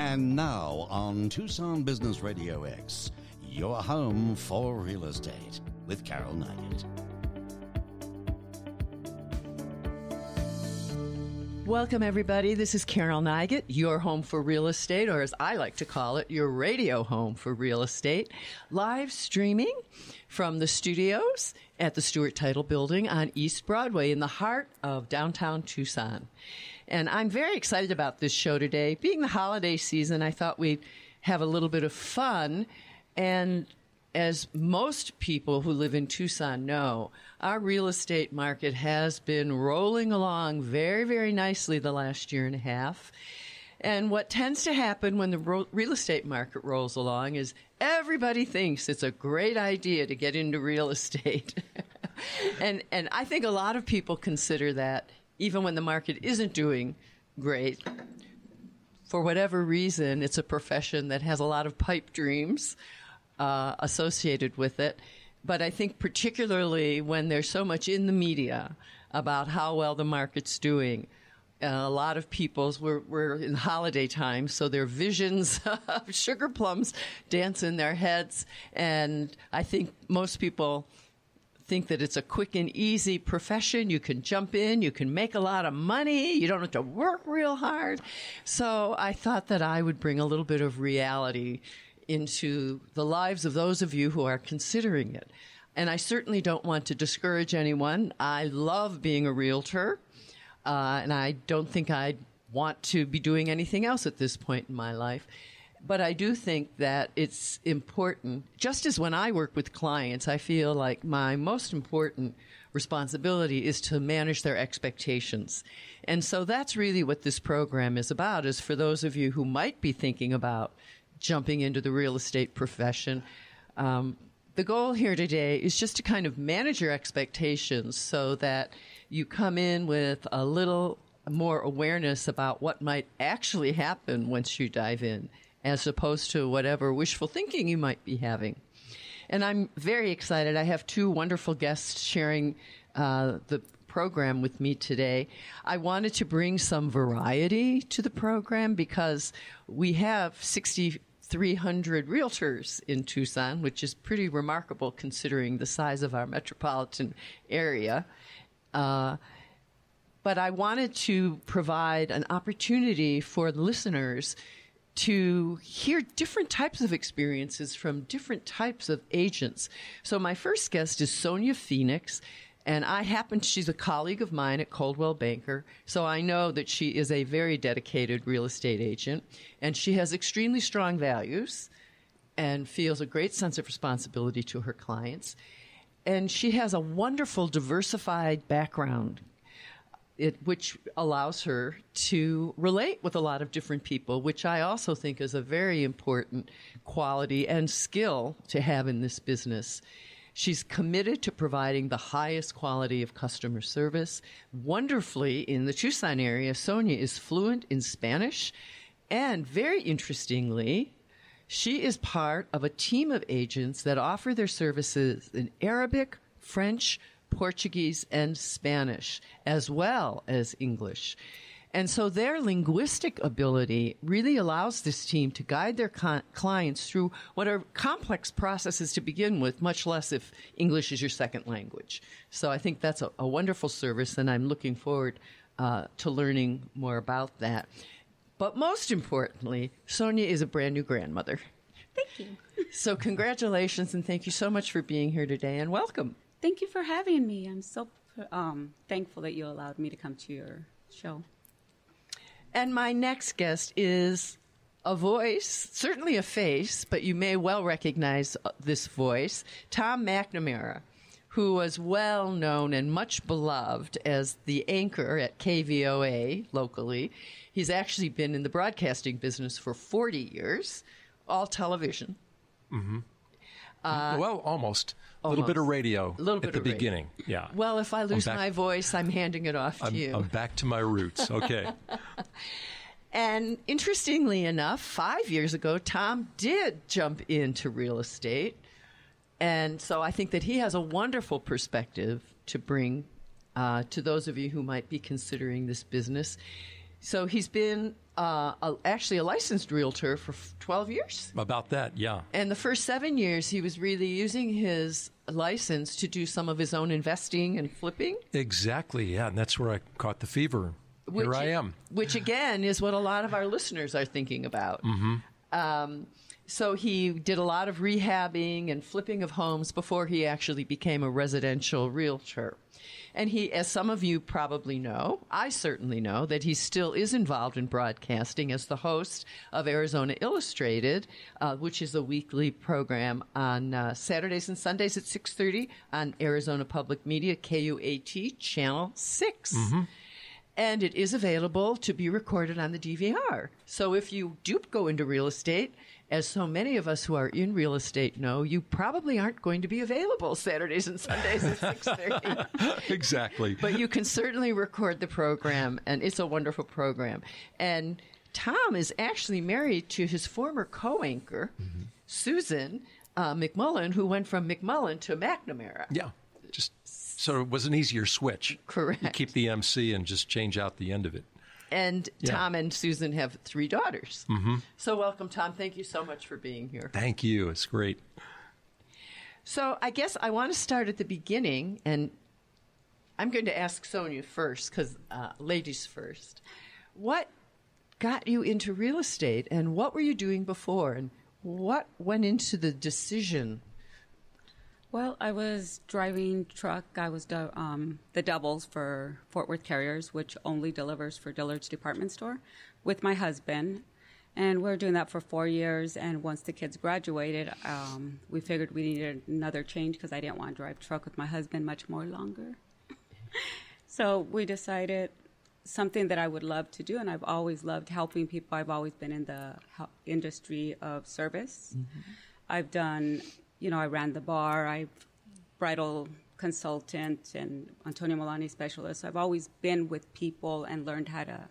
And now on Tucson Business Radio X, your home for real estate with Carol Nugget. Welcome, everybody. This is Carol Nugget, your home for real estate, or as I like to call it, your radio home for real estate, live streaming from the studios at the Stewart Title Building on East Broadway in the heart of downtown Tucson. And I'm very excited about this show today. Being the holiday season, I thought we'd have a little bit of fun. And as most people who live in Tucson know, our real estate market has been rolling along very, very nicely the last year and a half. And what tends to happen when the real estate market rolls along is everybody thinks it's a great idea to get into real estate. and I think a lot of people consider that even when the market isn't doing great. For whatever reason, it's a profession that has a lot of pipe dreams associated with it. But I think particularly when there's so much in the media about how well the market's doing, a lot of people's, we're in holiday time, so their visions of sugar plums dance in their heads. And I think most people think that it's a quick and easy profession. You can jump in, you can make a lot of money, you don't have to work real hard. So I thought that I would bring a little bit of reality into the lives of those of you who are considering it. And I certainly don't want to discourage anyone. I love being a realtor, and I don't think I'd want to be doing anything else at this point in my life. But I do think that it's important, just as when I work with clients, I feel like my most important responsibility is to manage their expectations. And so that's really what this program is about, is for those of you who might be thinking about jumping into the real estate profession. The goal here today is just to kind of manage your expectations so that you come in with a little more awareness about what might actually happen once you dive in, as opposed to whatever wishful thinking you might be having. And I'm very excited. I have two wonderful guests sharing the program with me today. I wanted to bring some variety to the program because we have 6,300 realtors in Tucson, which is pretty remarkable considering the size of our metropolitan area. But I wanted to provide an opportunity for the listeners to hear different types of experiences from different types of agents. So my first guest is Sonia Phoenix, and she's a colleague of mine at Coldwell Banker, so I know that she is a very dedicated real estate agent, and she has extremely strong values and feels a great sense of responsibility to her clients. And she has a wonderful diversified background, which allows her to relate with a lot of different people, which I also think is a very important quality and skill to have in this business. She's committed to providing the highest quality of customer service. Wonderfully, in the Tucson area, Sonia is fluent in Spanish, and very interestingly, she is part of a team of agents that offer their services in Arabic, French, Portuguese, and Spanish, as well as English. And so their linguistic ability really allows this team to guide their clients through what are complex processes to begin with, much less if English is your second language. So I think that's a wonderful service, and I'm looking forward to learning more about that. But most importantly, Sonia is a brand new grandmother. Thank you. So congratulations, and thank you so much for being here today, and welcome. Thank you for having me. I'm so thankful that you allowed me to come to your show. And my next guest is a voice, certainly a face, but you may well recognize this voice, Tom McNamara, who was well known and much beloved as the anchor at KVOA locally. He's actually been in the broadcasting business for 40 years, all television. Mm-hmm. Well, almost. A little bit of radio at the beginning. Yeah. Well, if I lose my voice, I'm handing it off to you. I'm back to my roots. Okay. And interestingly enough, 5 years ago, Tom did jump into real estate. And so I think that he has a wonderful perspective to bring to those of you who might be considering this business. So he's been actually a licensed realtor for 12 years. About that, yeah. And the first 7 years, he was really using his license to do some of his own investing and flipping. Exactly, yeah. And that's where I caught the fever. Here I am. Which, again, is what a lot of our listeners are thinking about. Mm-hmm. So he did a lot of rehabbing and flipping of homes before he actually became a residential realtor. And he, as some of you probably know, I certainly know, that he still is involved in broadcasting as the host of Arizona Illustrated, which is a weekly program on Saturdays and Sundays at 6:30 on Arizona Public Media, KUAT, Channel 6. Mm-hmm. And it is available to be recorded on the DVR. So if you do go into real estate, as so many of us who are in real estate know, you probably aren't going to be available Saturdays and Sundays at 6:30. Exactly. But you can certainly record the program, and it's a wonderful program. And Tom is actually married to his former co-anchor, mm-hmm. Susan McMullen, who went from McMullen to McNamara. Yeah, so it was an easier switch. Correct. You keep the MC and just change out the end of it. And Tom and Susan have 3 daughters. Mm-hmm. So welcome, Tom. Thank you so much for being here. Thank you. It's great. So I guess I want to start at the beginning, and I'm going to ask Sonia first, because ladies first. What got you into real estate, and what were you doing before, and what went into the decision? Well, I was driving truck. I was the doubles for Fort Worth Carriers, which only delivers for Dillard's department store, with my husband. And we were doing that for 4 years. And once the kids graduated, we figured we needed another change because I didn't want to drive truck with my husband much more longer. So we decided something that I would love to do, and I've always loved helping people. I've always been in the industry of service. Mm-hmm. I've done... I ran the bar, I'm bridal consultant and Antonio Milani specialist. So I've always been with people and learned how to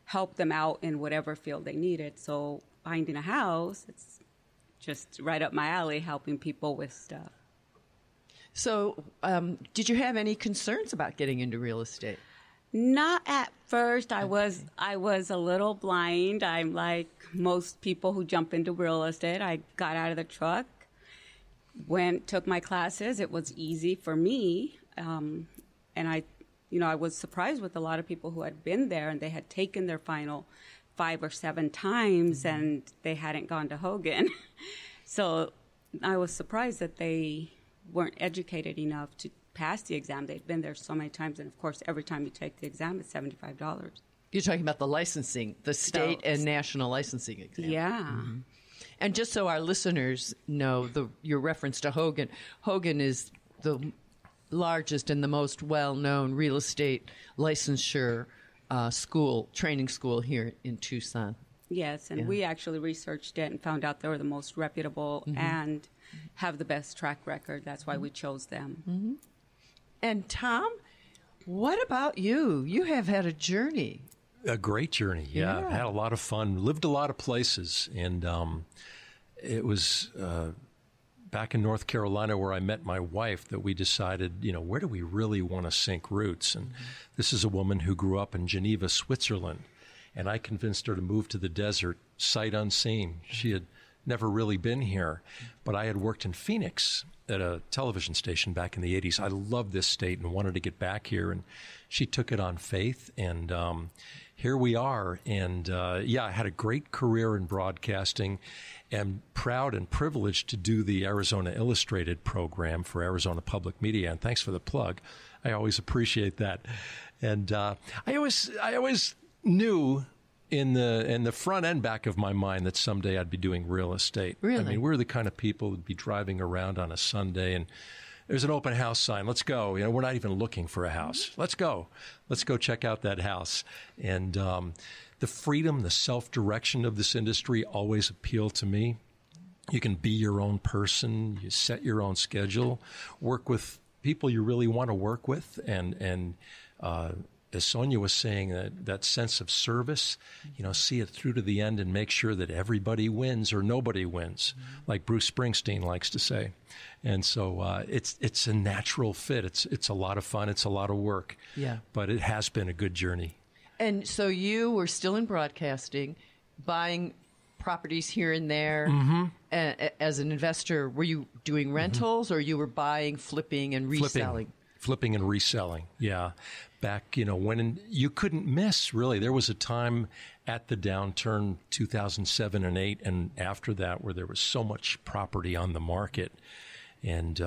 help them out in whatever field they needed. So finding a house, it's just right up my alley, helping people with stuff. So did you have any concerns about getting into real estate? Not at first. I was a little blind. I'm like most people who jump into real estate. I got out of the truck. Took my classes. It was easy for me. And I was surprised with a lot of people who had been there and they had taken their final 5 or 7 times and they hadn't gone to Hogan. So I was surprised that they weren't educated enough to pass the exam. They'd been there so many times. And of course, every time you take the exam, it's $75. You're talking about the licensing, the state and national licensing exam. Yeah. Mm-hmm. And just so our listeners know, your reference to Hogan, Hogan is the largest and the most well-known real estate licensure training school here in Tucson. Yes, and we actually researched it and found out they were the most reputable mm-hmm. and have the best track record. That's why we chose them. Mm-hmm. And Tom, what about you? You have had a journey. A great journey, yeah. I've had a lot of fun, lived a lot of places, and it was back in North Carolina where I met my wife that we decided, where do we really want to sink roots? And this is a woman who grew up in Geneva, Switzerland, and I convinced her to move to the desert, sight unseen. She had never really been here, but I had worked in Phoenix at a television station back in the 80s. I loved this state and wanted to get back here, and she took it on faith, and here we are. And I had a great career in broadcasting, and proud and privileged to do the Arizona Illustrated program for Arizona Public Media. And thanks for the plug. I always appreciate that. And I always knew in the front and back of my mind that someday I'd be doing real estate. Really? I mean, we're the kind of people who'd be driving around on a Sunday and there's an open house sign. Let's go. We're not even looking for a house. Let's go. Let's go check out that house. And the freedom, the self-direction of this industry always appealed to me. You can be your own person. You set your own schedule. Work with people you really want to work with. And as Sonia was saying, that sense of service, see it through to the end and make sure that everybody wins or nobody wins, like Bruce Springsteen likes to say. And so it's a natural fit. It's a lot of fun. It's a lot of work. Yeah. But it has been a good journey. And so you were still in broadcasting, buying properties here and there. As an investor, were you doing rentals or you were buying, flipping, and reselling? Flipping and reselling, yeah. Back, when you couldn't miss, really. There was a time at the downturn, 2007 and 8, and after that, where there was so much property on the market. And,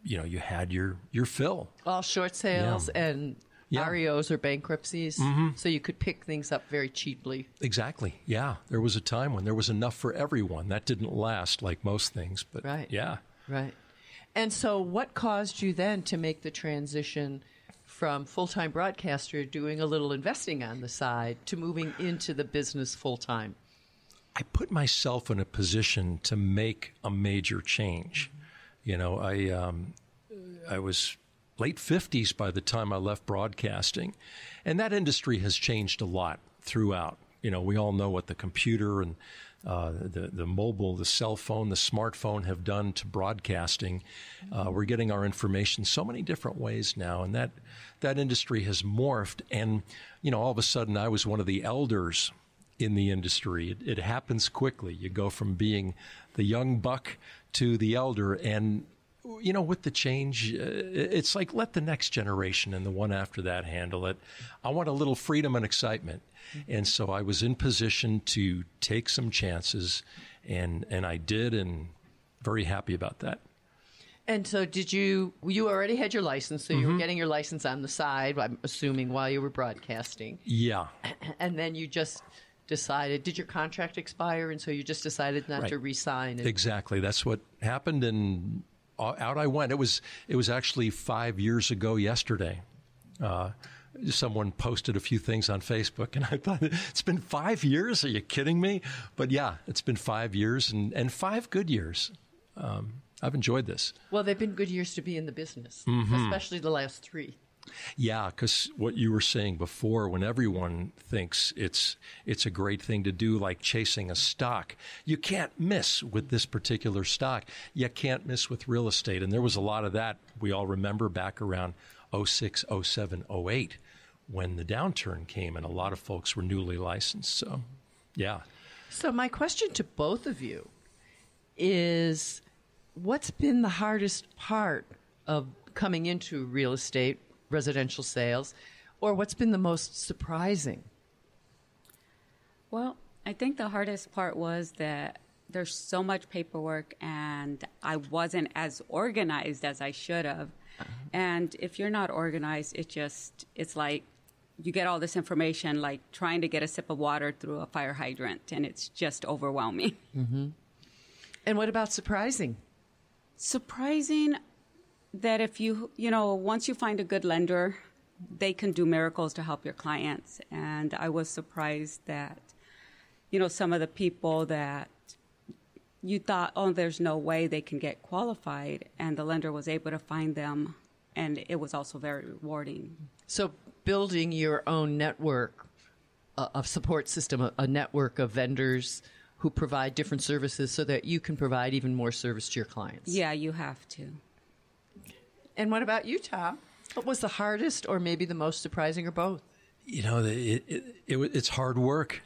you had your fill. All short sales and REOs or bankruptcies, so you could pick things up very cheaply. Exactly, yeah. There was a time when there was enough for everyone. That didn't last like most things, but yeah. Right. And so what caused you then to make the transition from full-time broadcaster doing a little investing on the side to moving into the business full-time? I put myself in a position to make a major change. I was late 50s by the time I left broadcasting, and that industry has changed a lot throughout. We all know what the computer and the mobile, the cell phone, the smartphone have done to broadcasting. We're getting our information so many different ways now, and that industry has morphed. And, all of a sudden I was one of the elders in the industry. It happens quickly. You go from being the young buck to the elder, and with the change, it's like, let the next generation and the one after that handle it. I want a little freedom and excitement. And so I was in position to take some chances, and I did, and very happy about that. And so you already had your license, so you were getting your license on the side, I'm assuming, while you were broadcasting. Yeah. And then you just decided, did your contract expire? And so you just decided not to re-sign? Exactly. That's what happened, and out I went. It was actually 5 years ago yesterday. Someone posted a few things on Facebook, and I thought, it's been 5 years? Are you kidding me? But yeah, it's been 5 years and 5 good years. I've enjoyed this. Well, they've been good years to be in the business, especially the last 3. Yeah, because what you were saying before, when everyone thinks it's a great thing to do, like chasing a stock, you can't miss with this particular stock. You can't miss with real estate. And there was a lot of that, we all remember, back around 06, 07, 08, when the downturn came and a lot of folks were newly licensed. So, yeah. So my question to both of you is, what's been the hardest part of coming into real estate, residential sales, or what's been the most surprising? Well, I think the hardest part was that there's so much paperwork, and I wasn't as organized as I should have. And if you're not organized, it's like you get all this information, like trying to get a sip of water through a fire hydrant, and it's just overwhelming. And what about surprising? Surprising that if once you find a good lender, they can do miracles to help your clients. And I was surprised that, some of the people that you thought, oh, there's no way they can get qualified, and the lender was able to find them, and it was also very rewarding. So building your own network of support system, a network of vendors who provide different services so that you can provide even more service to your clients. Yeah, you have to. And what about you, Tom? What was the hardest or maybe the most surprising, or both? It's hard work.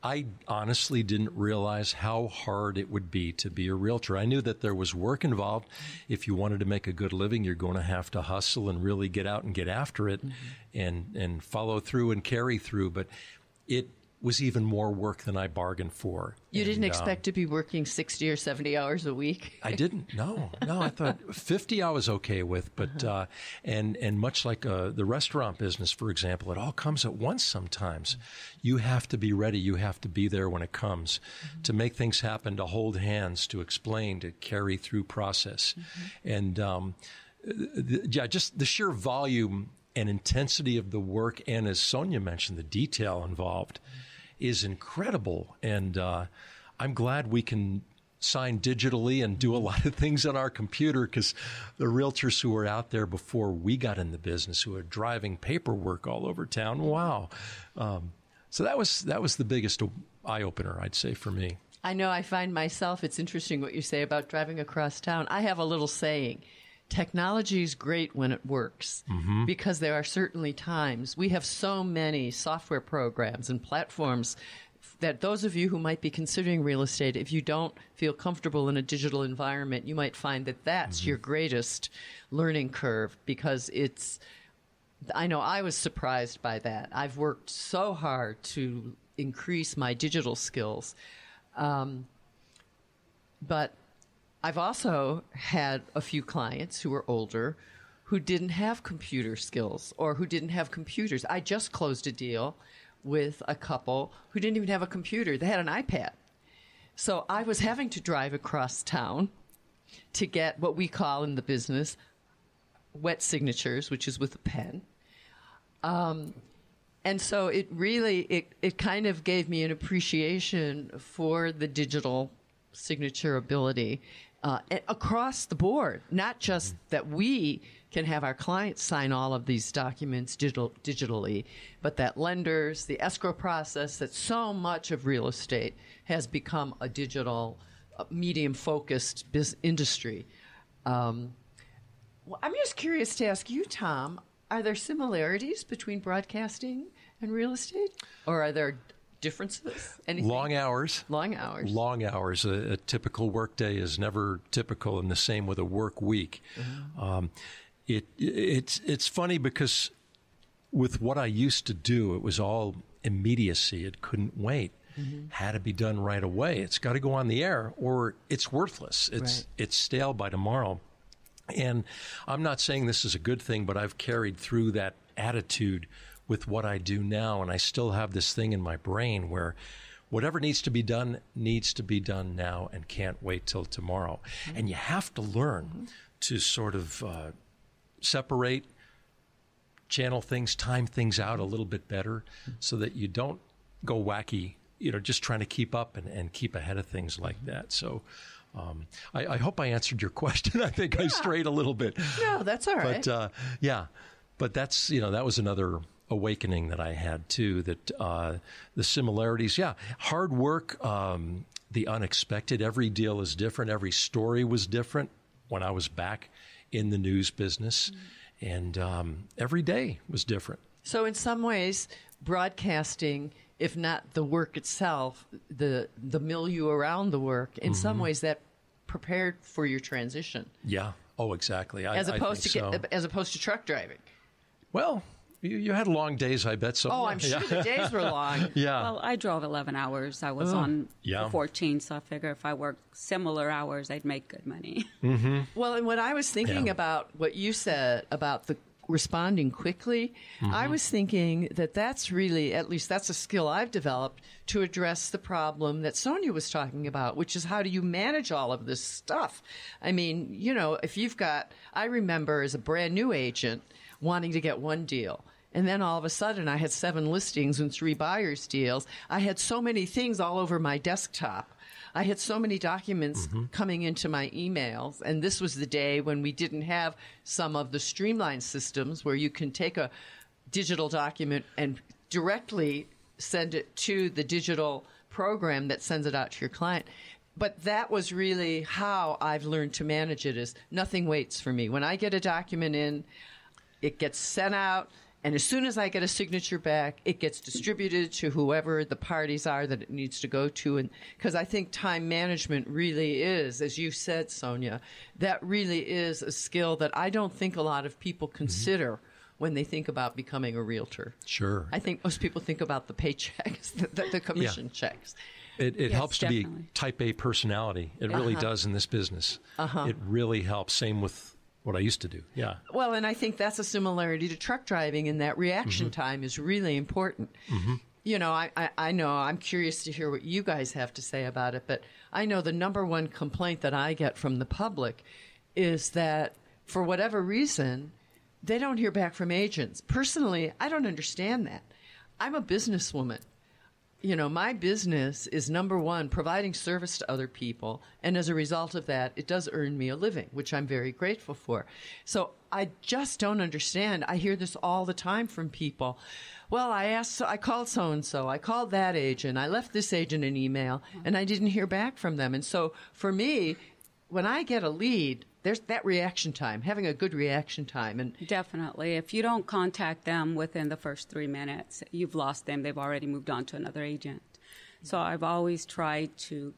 I honestly didn't realize how hard it would be to be a realtor. I knew that there was work involved. If you wanted to make a good living, you're going to have to hustle and really get out and get after it and follow through and carry through. But it was even more work than I bargained for. You didn't expect to be working 60 or 70 hours a week? I didn't. No. I thought 50 I was okay with, but and much like the restaurant business, for example, it all comes at once sometimes. You have to be ready. You have to be there when it comes to make things happen, to hold hands, to explain, to carry through process. And just the sheer volume and intensity of the work, and as Sonia mentioned, the detail involved is incredible. And I'm glad we can sign digitally and do a lot of things on our computer, because the realtors who were out there before we got in the business, who are driving paperwork all over town, wow. So that was the biggest eye-opener, I'd say, for me. I know I find myself, it's interesting what you say about driving across town. I have a little saying, technology is great when it works, because there are certainly times we have so many software programs and platforms that those of you who might be considering real estate, if you don't feel comfortable in a digital environment, you might find that that's your greatest learning curve, because I know I was surprised by that. I've worked so hard to increase my digital skills. But I've also had a few clients who were older who didn't have computer skills or who didn't have computers. I just closed a deal with a couple who didn't even have a computer. They had an iPad. So I was having to drive across town to get what we call in the business wet signatures, which is with a pen. And so it really, it kind of gave me an appreciation for the digital signature ability across the board, not just that we can have our clients sign all of these documents digitally, but that lenders, the escrow process, that so much of real estate has become a digital, medium-focused industry. I'm just curious to ask you, Tom, are there similarities between broadcasting and real estate? Or are there differences? Anything? Long hours. Long hours. Long hours. A typical workday is never typical, and the same with a work week. It's funny because with what I used to do, it was all immediacy. It couldn't wait. Had to be done right away. It's got to go on the air, or it's worthless. It's stale by tomorrow. And I'm not saying this is a good thing, but I've carried through that attitude with what I do now, and I still have this thing in my brain where whatever needs to be done now and can't wait till tomorrow. And you have to learn to sort of separate, channel things, time things out a little bit better so that you don't go wacky, just trying to keep up and keep ahead of things like that. So I hope I answered your question. I think I strayed a little bit. No, that's all right. But but that's, that was another awakening that I had too, that the similarities, hard work, the unexpected. Every deal is different. Every story was different when I was back in the news business, and every day was different. So in some ways, broadcasting, if not the work itself, the milieu around the work, in some ways that prepared for your transition. Yeah. Oh, exactly. As opposed to truck driving. Well, you had long days, I bet. So. Oh, I'm sure the days were long. Yeah. Well, I drove 11 hours. I was on 14, so I figure if I worked similar hours, I'd make good money. Well, and when I was thinking about what you said about the responding quickly, I was thinking that's really, at least that's a skill I've developed to address the problem that Sonia was talking about, which is how do you manage all of this stuff? I mean, if you've got, I remember as a brand new agent wanting to get one deal, and then all of a sudden I had 7 listings and 3 buyers deals. I had so many things all over my desktop. I had so many documents coming into my emails, and this was the day when we didn't have some of the streamlined systems where you can take a digital document and directly send it to the digital program that sends it out to your client. But that was really how I've learned to manage it, is nothing waits for me. When I get a document in, it gets sent out. And as soon as I get a signature back, it gets distributed to whoever the parties are that it needs to go to. And because I think time management really is, as you said, Sonia, that really is a skill that I don't think a lot of people consider when they think about becoming a realtor. Sure. I think most people think about the paychecks, the commission checks. It helps to be type A personality. It really does in this business. It really helps. Same with what I used to do, yeah. Well, and I think that's a similarity to truck driving, in that reaction time is really important. I know, I'm curious to hear what you guys have to say about it, but I know the number one complaint that I get from the public is that for whatever reason, they don't hear back from agents. Personally, I don't understand that. I'm a businesswoman. My business is, number one, providing service to other people. And as a result of that, it does earn me a living, which I'm very grateful for. So I just don't understand. I hear this all the time from people. Well, I called so-and-so. I called that agent. I left this agent an email, and I didn't hear back from them. And so for me, when I get a lead, there's that reaction time, having a good reaction time. And definitely. If you don't contact them within the first 3 minutes, you've lost them. They've already moved on to another agent. So I've always tried to,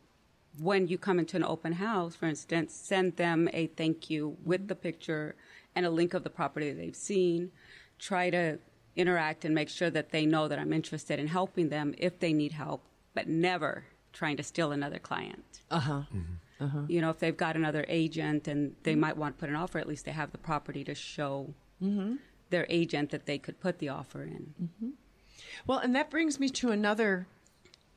when you come into an open house, for instance, send them a thank you with the picture and a link of the property that they've seen. Try to interact and make sure that they know that I'm interested in helping them if they need help, but never trying to steal another client. You know, if they've got another agent and they might want to put an offer, at least they have the property to show their agent that they could put the offer in. Well, and that brings me to another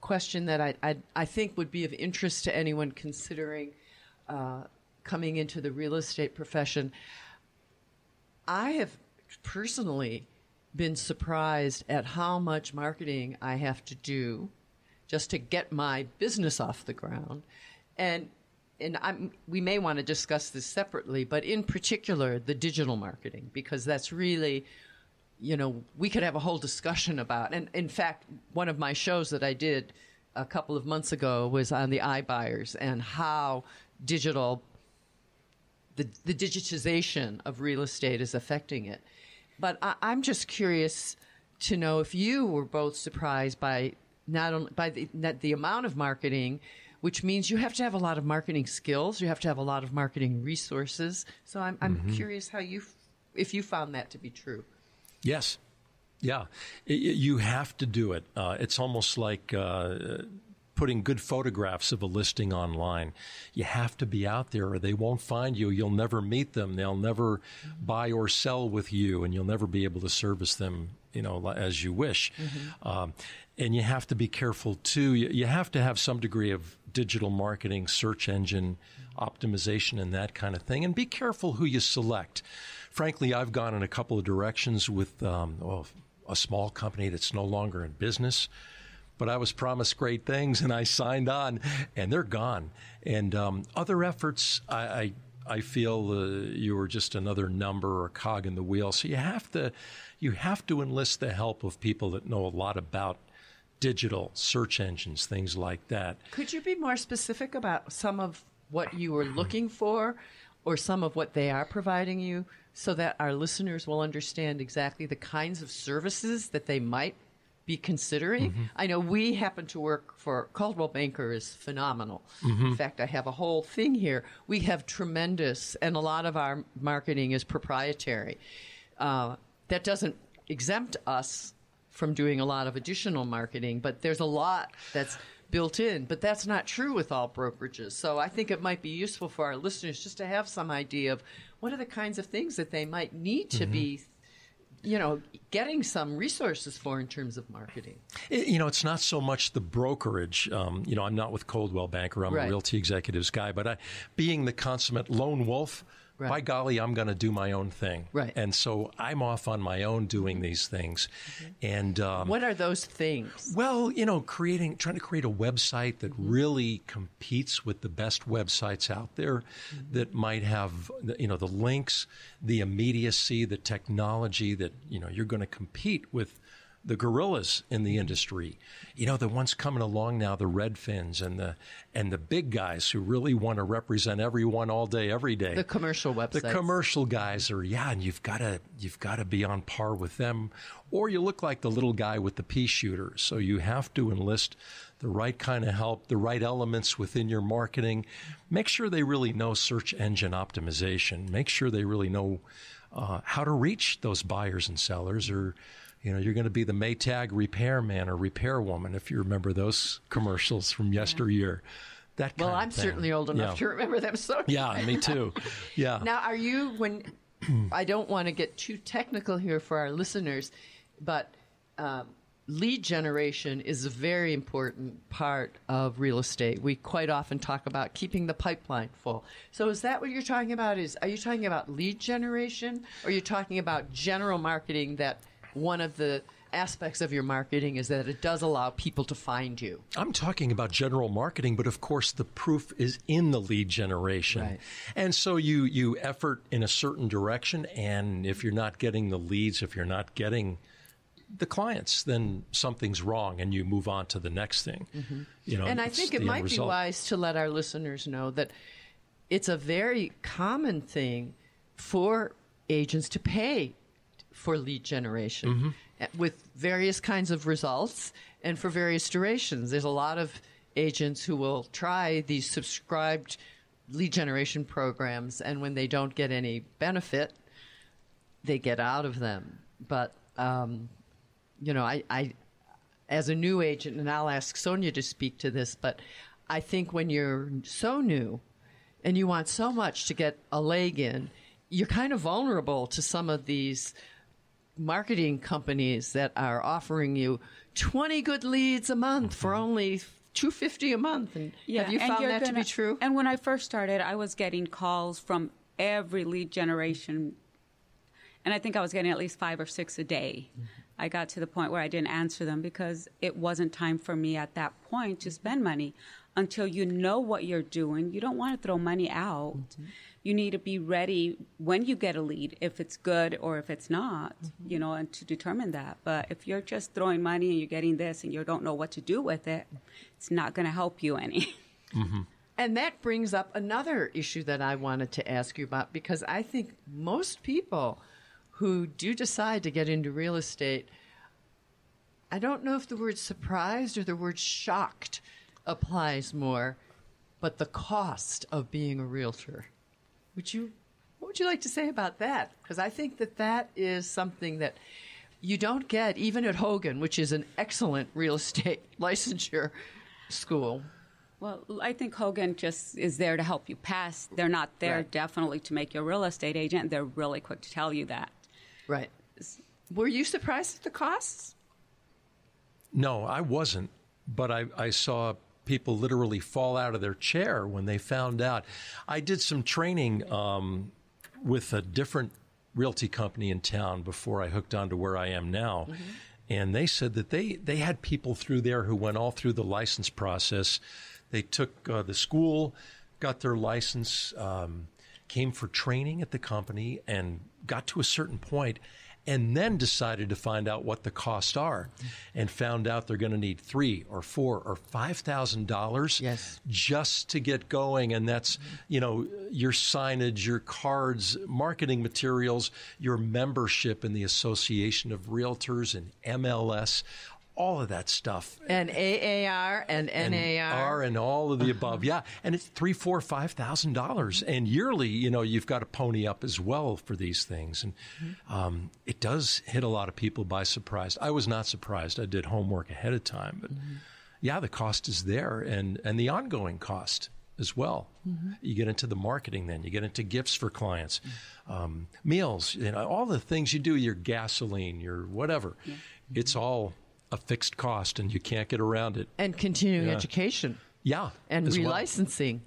question that I think would be of interest to anyone considering coming into the real estate profession. I have personally been surprised at how much marketing I have to do just to get my business off the ground. And we may want to discuss this separately, but in particular, the digital marketing, because that's really, you know, we could have a whole discussion about. And in fact, one of my shows that I did a couple of months ago was on the iBuyers and how digital, the digitization of real estate is affecting it. But I'm just curious to know if you were both surprised by not only by the amount of marketing, which means you have to have a lot of marketing skills, you have to have a lot of marketing resources. So I'm curious how if you found that to be true. Yes. Yeah. You have to do it. It's almost like putting good photographs of a listing online. You have to be out there or they won't find you. You'll never meet them. They'll never buy or sell with you, and you'll never be able to service them, you know, as you wish. And you have to be careful, too. You have to have some degree of digital marketing, search engine optimization, and that kind of thing. And be careful who you select. Frankly, I've gone in a couple of directions with a small company that's no longer in business. But I was promised great things, and I signed on, and they're gone. And other efforts, I feel you were just another number or cog in the wheel. So you have to enlist the help of people that know a lot about digital search engines, things like that. Could you be more specific about some of what you were looking for or some of what they are providing you so that our listeners will understand exactly the kinds of services that they might be considering? I know we happen to work for Coldwell Banker is phenomenal. In fact, I have a whole thing here. We have tremendous, and a lot of our marketing is proprietary. That doesn't exempt us from doing a lot of additional marketing, but there's a lot that's built in. But that's not true with all brokerages. So I think it might be useful for our listeners just to have some idea of what are the kinds of things that they might need to be, you know, getting some resources for in terms of marketing. You know, it's not so much the brokerage. You know, I'm not with Coldwell Banker. I'm a Realty Executives guy. But being the consummate lone wolf, by golly, I'm going to do my own thing. And so I'm off on my own doing these things. And what are those things? Well, you know, trying to create a website that really competes with the best websites out there that might have, you know, the links, the immediacy, the technology that, you know, you're going to compete with the gorillas in the industry. You know, the ones coming along now, the Redfins and the big guys who really want to represent everyone all day, every day. The commercial websites. The commercial guys are, and you've got to be on par with them, or you look like the little guy with the pea shooter. So you have to enlist the right kind of help, the right elements within your marketing. Make sure they really know search engine optimization. Make sure they really know how to reach those buyers and sellers, or you know, you're going to be the Maytag repairman or repairwoman, if you remember those commercials from yesteryear. That kind I'm of thing. Certainly old enough to remember them. So yeah, me too. Yeah. Now, are you, when I don't want to get too technical here for our listeners, but lead generation is a very important part of real estate. We quite often talk about keeping the pipeline full. So is that what you're talking about? Are you talking about lead generation, or are you talking about general marketing, that one of the aspects of your marketing is that it does allow people to find you? I'm talking about general marketing, but of course the proof is in the lead generation. And so you effort in a certain direction, and if you're not getting the leads, if you're not getting the clients, then something's wrong, and you move on to the next thing. You know, and I think it might be wise to let our listeners know that it's a very common thing for agents to pay for lead generation with various kinds of results and for various durations. There's a lot of agents who will try these subscribed lead generation programs, and when they don't get any benefit, they get out of them. But, I as a new agent, and I'll ask Sonia to speak to this, but I think when you're so new and you want so much to get a leg in, you're kind of vulnerable to some of these marketing companies that are offering you 20 good leads a month for only $250 a month. And have you found that to be true? And when I first started, I was getting calls from every lead generation, and I think I was getting at least 5 or 6 a day. I got to the point where I didn't answer them because it wasn't time for me at that point to spend money. Until you know what you're doing, you don't want to throw money out. You need to be ready when you get a lead, if it's good or if it's not, and to determine that. But if you're just throwing money and you're getting this and you don't know what to do with it, it's not going to help you any. And that brings up another issue that I wanted to ask you about, because I think most people who do decide to get into real estate, I don't know if the word surprised or the word shocked applies more, but the cost of being a realtor. What would you like to say about that? Because I think that is something that you don't get even at Hogan, which is an excellent real estate licensure school. Well, I think Hogan just is there to help you pass. They're not there definitely to make you a real estate agent. They're really quick to tell you that. Right. Were you surprised at the costs? No, I wasn't. But I saw people literally fall out of their chair when they found out. I did some training with a different realty company in town before I hooked on to where I am now. And they said that they had people through there who went all through the license process. They took the school, got their license, came for training at the company, and got to a certain point, and then decided to find out what the costs are, and found out they're going to need $3,000 or $4,000 or $5,000 just to get going. And that's, your signage, your cards, marketing materials, your membership in the Association of Realtors and MLS, all of that stuff. And AAR and NAR. And all of the above. Yeah. And it's $3,000, $4,000, $5,000. And yearly, you've got to pony up as well for these things. And it does hit a lot of people by surprise. I was not surprised. I did homework ahead of time. But yeah, the cost is there, and the ongoing cost as well. You get into the marketing then. You get into gifts for clients, meals, all the things you do, your gasoline, your whatever. It's all a fixed cost, and you can't get around it. And continuing education. Yeah. And relicensing.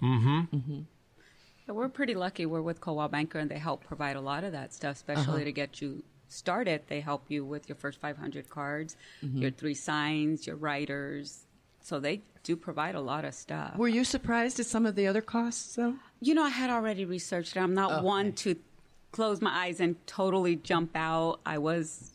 So we're pretty lucky. We're with Coldwell Banker, and they help provide a lot of that stuff, especially to get you started. They help you with your first 500 cards, your 3 signs, your writers. So they do provide a lot of stuff. Were you surprised at some of the other costs, though? I had already researched it. I'm not one to close my eyes and totally jump out. I was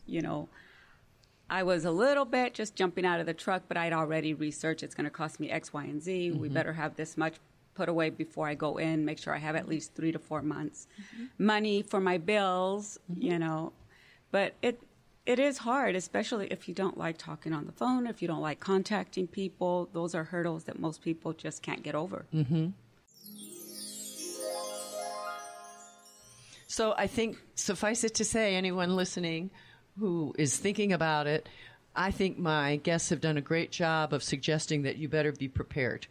a little bit just jumping out of the truck, but I'd already researched it's going to cost me X, Y, and Z. We better have this much put away before I go in, make sure I have at least 3 to 4 months money for my bills, But it is hard, especially if you don't like talking on the phone, if you don't like contacting people. Those are hurdles that most people just can't get over. So I think, suffice it to say, anyone listening who is thinking about it, I think my guests have done a great job of suggesting that you better be prepared.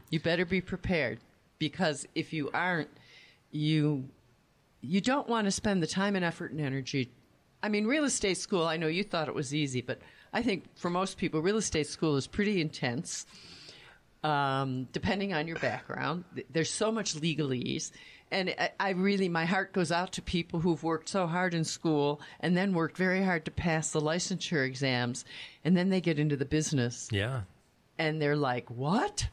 You better be prepared, because if you aren't, you don't want to spend the time and effort and energy. I mean, real estate school, I know you thought it was easy, but I think for most people, real estate school is pretty intense, depending on your background. There's so much legalese. And my heart goes out to people who've worked so hard in school and then worked very hard to pass the licensure exams, and then they get into the business. Yeah. And they're like, what?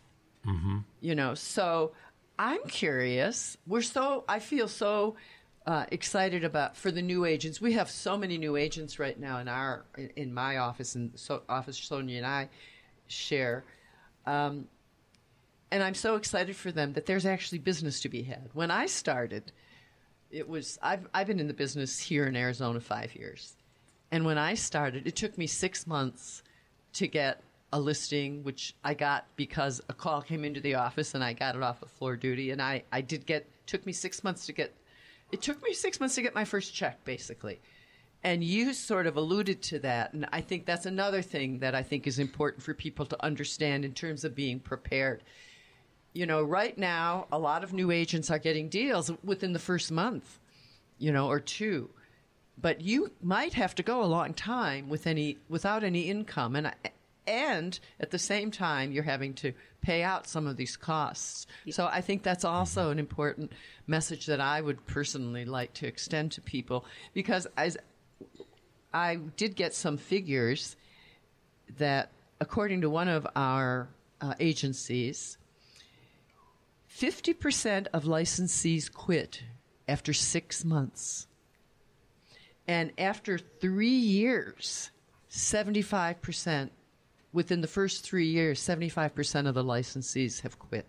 So I'm curious. I feel so excited for the new agents. We have so many new agents right now in my office, and office Sonia and I share. And I'm so excited for them that there's actually business to be had. When I started, I've been in the business here in Arizona 5 years. And when I started, it took me 6 months to get a listing, which I got because a call came into the office and I got it off of floor duty. And it took me 6 months to get my first check, basically. And you sort of alluded to that. And I think that's another thing that I think is important for people to understand in terms of being prepared. You know, right now, a lot of new agents are getting deals within the first month, or two. But you might have to go a long time without any income. And at the same time, you're having to pay out some of these costs. So I think that's also an important message that I would personally like to extend to people, because I did get some figures that, according to one of our agencies, 50% of licensees quit after 6 months. And after 3 years, 75%, within the first 3 years, 75% of the licensees have quit.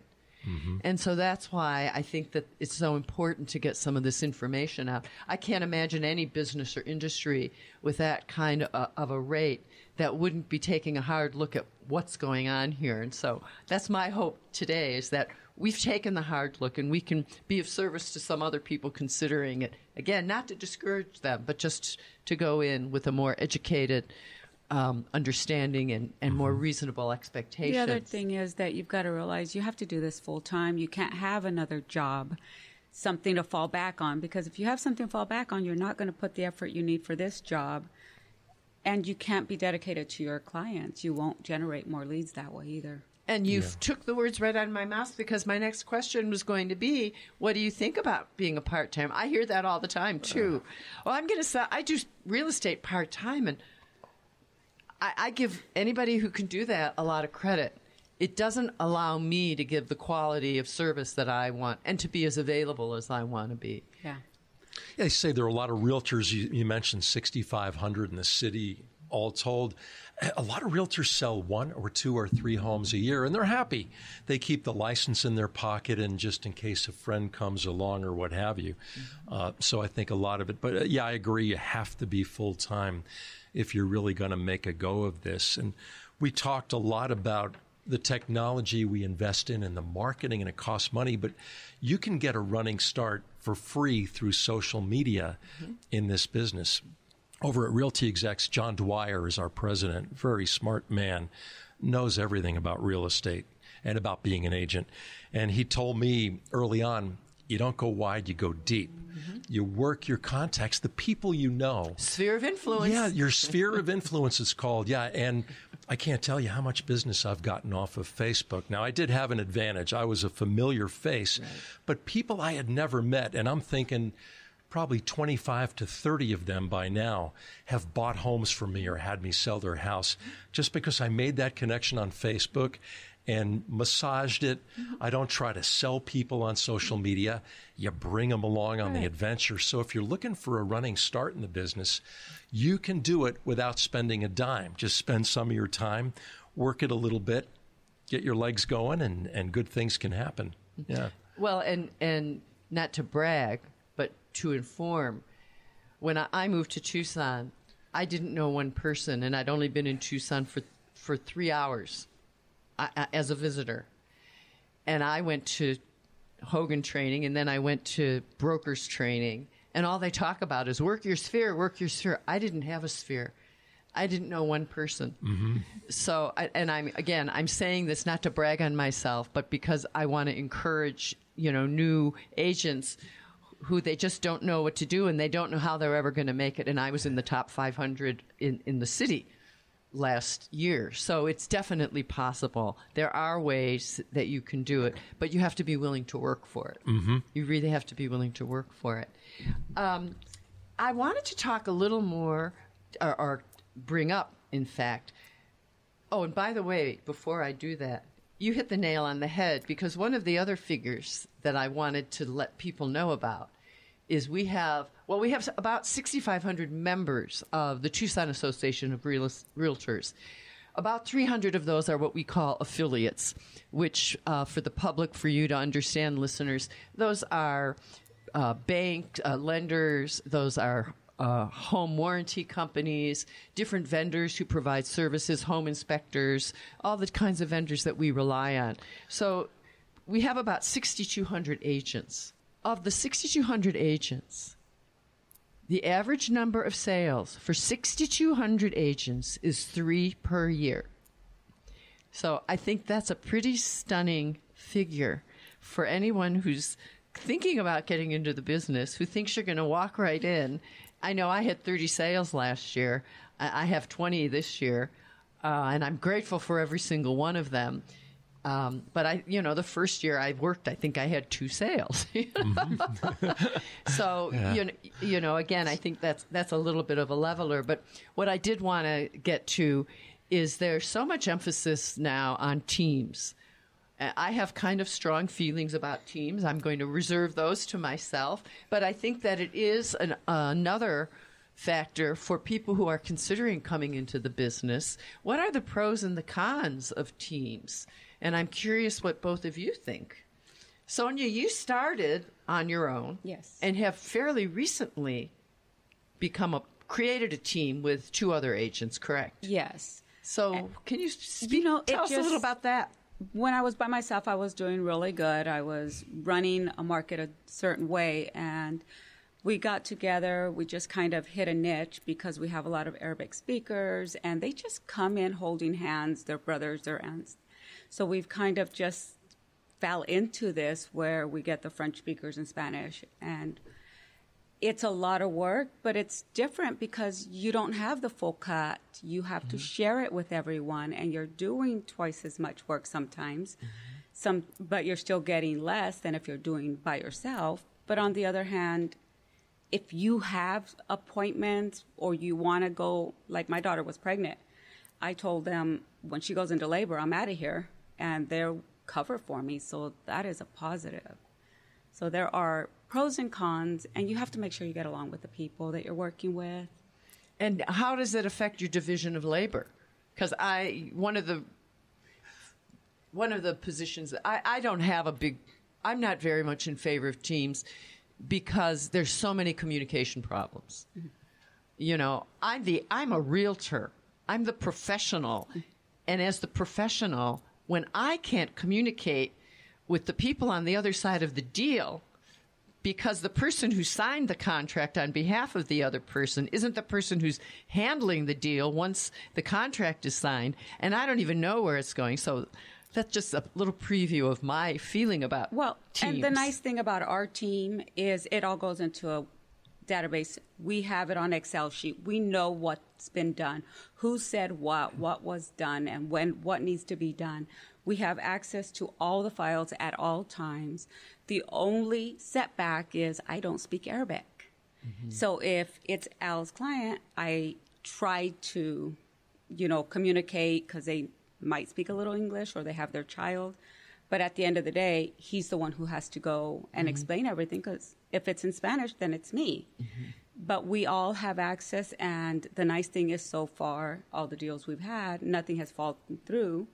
Mm-hmm. And so that's why I think that it's so important to get some of this information out. I can't imagine any business or industry with that kind of a rate that wouldn't be taking a hard look at what's going on here. And so that's my hope today, is that we've taken the hard look and we can be of service to some other people considering it. Again, not to discourage them, but just to go in with a more educated understanding and more reasonable expectations. The other thing is that you've got to realize you have to do this full time. You can't have another job, something to fall back on, because if you have something to fall back on, you're not going to put the effort you need for this job, and you can't be dedicated to your clients. You won't generate more leads that way either. And you took the words right out of my mouth, because my next question was going to be, what do you think about being a part-time? I hear that all the time, too. Well, I do real estate part-time, and I give anybody who can do that a lot of credit. It doesn't allow me to give the quality of service that I want and to be as available as I want to be. Yeah. They say there are a lot of realtors. You mentioned 6,500 in the city, all told. A lot of realtors sell 1 or 2 or 3 homes a year, and they're happy. They keep the license in their pocket, and just in case a friend comes along or what have you. So I think a lot of it. But I agree. You have to be full-time if you're really going to make a go of this. And we talked a lot about the technology we invest in and the marketing, and it costs money, but you can get a running start for free through social media in this business. Over at Realty Execs, John Dwyer is our president, very smart man, knows everything about real estate and about being an agent. And he told me early on, you don't go wide, you go deep. You work your contacts, the people you know. Sphere of influence. Yeah, your sphere of influence is called. Yeah, and I can't tell you how much business I've gotten off of Facebook. Now, I did have an advantage. I was a familiar face, but people I had never met, and I'm thinking probably 25 to 30 of them by now have bought homes from me or had me sell their house just because I made that connection on Facebook and massaged it. I don't try to sell people on social media. You bring them along on the adventure. So if you're looking for a running start in the business, you can do it without spending a dime. Just spend some of your time, work it a little bit, get your legs going, and good things can happen. Yeah. Well, and not to brag, but to inform, when I moved to Tucson, I didn't know one person, and I'd only been in Tucson for 3 hours. As a visitor. And I went to Hogan training, and then I went to brokers training, and all they talk about is work your sphere, work your sphere. I didn't have a sphere. I didn't know one person. So, I'm saying this not to brag on myself, but because I want to encourage, new agents who they just don't know what to do, and they don't know how they're ever going to make it. And I was in the top 500 in the city last year. So it's definitely possible. There are ways that you can do it, but you have to be willing to work for it. You really have to be willing to work for it. I wanted to talk a little more, or bring up, in fact. Oh, and by the way, before I do that, you hit the nail on the head, because one of the other figures that I wanted to let people know about is we have about 6,500 members of the Tucson Association of Realtors. about 300 of those are what we call affiliates, which for the public, for you to understand, listeners, those are bank lenders, those are home warranty companies, different vendors who provide services, home inspectors, all the kinds of vendors that we rely on. So we have about 6,200 agents. Of the 6,200 agents, the average number of sales for 6,200 agents is 3 per year. So I think that's a pretty stunning figure for anyone who's thinking about getting into the business, who thinks you're going to walk right in. I know I had 30 sales last year. I have 20 this year, and I'm grateful for every single one of them. But the first year I worked, I think I had 2 sales. So, yeah. Again, I think that's a little bit of a leveler. But what I did want to get to is there's so much emphasis now on teams. I have kind of strong feelings about teams. I'm going to reserve those to myself. But I think that it is another factor for people who are considering coming into the business. What are the pros and the cons of teams? And I'm curious what both of you think. Sonia, you started on your own. Yes. And have fairly recently created a team with 2 other agents, correct? Yes. So can you tell us a little about that? When I was by myself, I was doing really good. I was running a market a certain way, and we got together. We just kind of hit a niche because we have a lot of Arabic speakers, and they just come in holding hands, their brothers, their aunts. So we've kind of just fell into this where we get the French speakers and Spanish, and it's a lot of work, but it's different because you don't have the full cut. You have to share it with everyone, and you're doing twice as much work sometimes. But you're still getting less than if you're doing by yourself. But on the other hand, if you have appointments or you want to go, like my daughter was pregnant, I told them when she goes into labor, I'm out of here, and they'll cover for me. So that is a positive. So there are pros and cons, and you have to make sure you get along with the people that you're working with. And how does it affect your division of labor? Because one of the positions, I don't have I'm not very much in favor of teams because there's so many communication problems. I'm a realtor. I'm the professional. And as the professional, when I can't communicate with the people on the other side of the deal, because the person who signed the contract on behalf of the other person isn't the person who's handling the deal once the contract is signed, and I don't even know where it's going. So that's just a little preview of my feeling about teams. And the nice thing about our team is it all goes into a database. We have it on Excel sheet. We know what's been done, who said what was done, and what needs to be done. We have access to all the files at all times. The only setback is I don't speak Arabic. So if it's Al's client, I try to, communicate because they might speak a little English or they have their child. But at the end of the day, he's the one who has to go and explain everything, because if it's in Spanish, then it's me. But we all have access, and the nice thing is so far, all the deals we've had, nothing has fallen through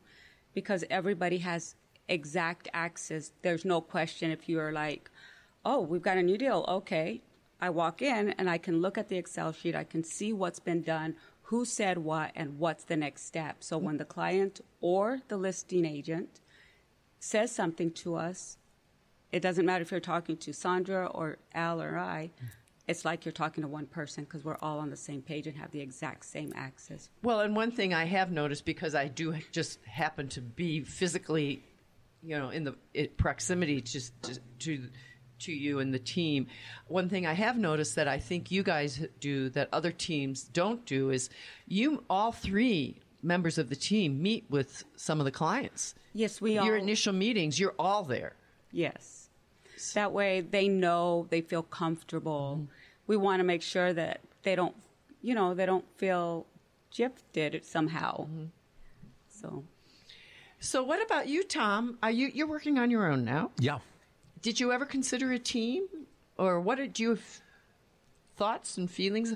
because everybody has exact access. There's no question if you're like, oh, we've got a new deal. Okay. I walk in and I can look at the Excel sheet. I can see what's been done, who said what, and what's the next step. So when the client or the listing agent says something to us, it doesn't matter if you're talking to Sandra or Al or I. It's like you're talking to one person because we're all on the same page and have the exact same access. Well, and one thing I have noticed, because I do just happen to be physically, in the proximity to you and the team, one thing I have noticed that I think you guys do that other teams don't do is all 3 members of the team meet with some of the clients. Yes, we all. Your initial meetings, you're all there. Yes. That way they know, they feel comfortable. We want to make sure that they don't feel gifted somehow. So what about you, Tom? You're working on your own now? Yeah. Did you ever consider a team? Or what did you have thoughts and feelings?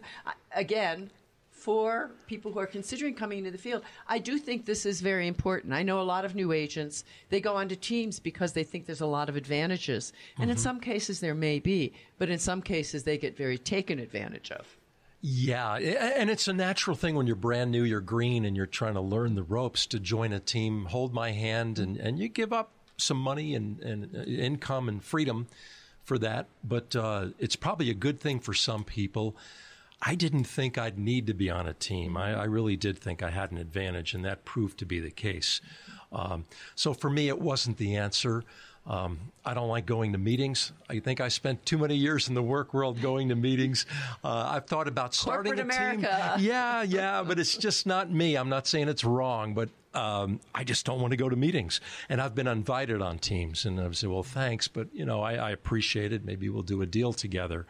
Again, for people who are considering coming into the field, I do think this is very important. I know a lot of new agents, they go onto teams because they think there's a lot of advantages. And in some cases there may be, but in some cases they get very taken advantage of. Yeah, and it's a natural thing when you're brand new, you're green, and you're trying to learn the ropes to join a team, hold my hand, and you give up some money and income and freedom for that. But it's probably a good thing for some people. I didn't think I'd need to be on a team. I really did think I had an advantage, and that proved to be the case. So for me, it wasn't the answer. I don't like going to meetings. I think I spent too many years in the work world going to meetings. I've thought about starting Corporate a team. America. Yeah, but it's just not me. I'm not saying it's wrong, but I just don't want to go to meetings. And I've been invited on teams, and I've said, well, thanks, but I appreciate it. Maybe we'll do a deal together.